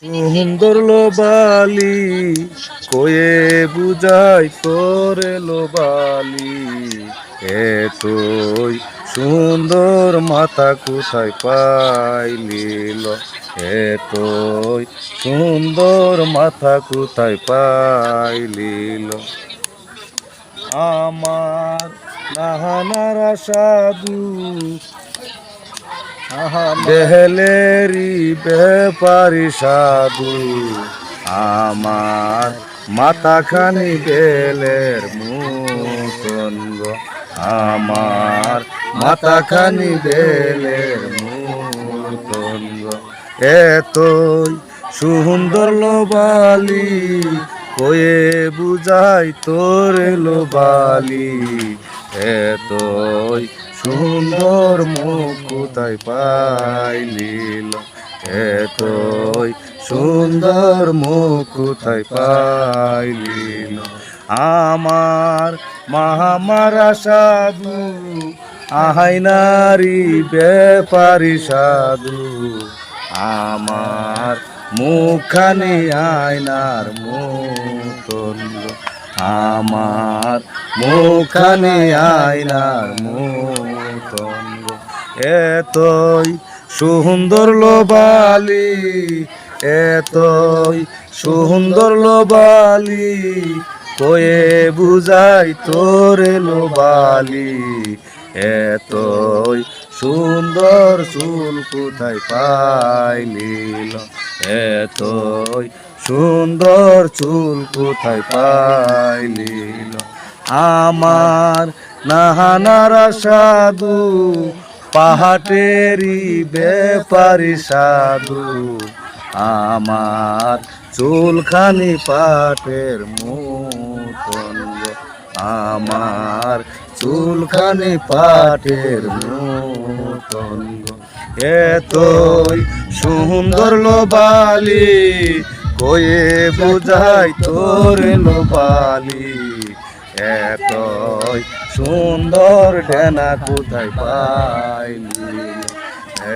সুন্দর লোবালি কয়ে বুঝাই তোরে লোবালি তুই সুন্দর মাথা কোথায় পাইলিল তুই সুন্দর মাথা কোথায় পাইলিল আমার নাহানারা সাধু বেহলেরি ব্যাপারি সাধু আমার মাথাখানি বেলের মতন গো আমার মাথাখানি বেলের মতন গো এতই সুন্দর লোবালি কয়ে বুঝাই তোরে লোবালি এতই সুন্দর মুখ কোথায় পাইলিল এতই সুন্দর মুখ কোথায় পাইলিল আমার মাহামারা সাধু আহাইনারি ব্যাপারি সাধু আমার মুখখানি আয়নার মতন আমার মুখখানি আয়নার মতন এতই সুন্দর লোবালি এতই সুন্দর লোবালি কয়ে বুঝাই তোরে লোবালি এতই সুন্দর চুল কোথায় পাইলিল এতই সুন্দর চুল কোথায় পাইলিল আমার নাহানারা সাধু পাহাটেরি ব্যাপারি সাধু আমার চুলখানি পাটের মতন আমার চুলখানি পাটের মতন এতই সুন্দর লোবালি কয়ে বুঝাই তোরে লোবালি এতই সুন্দর ডেনা কোথায় পাইলি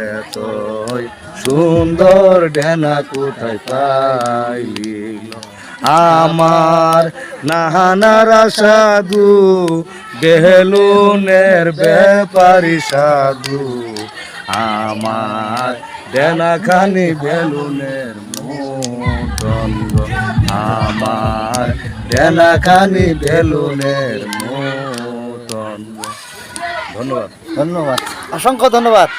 এতই সুন্দর ডেনা কোথায় পাইলিল আমার নাহানারা সাধু বেলুনের ব্যাপারি সাধু আমার ডেনাখানি বেলুনের মতন আমার ডেনাখানি বেলুনের মতন ধন্যবাদ ধন্যবাদ, অসংখ্য ধন্যবাদ।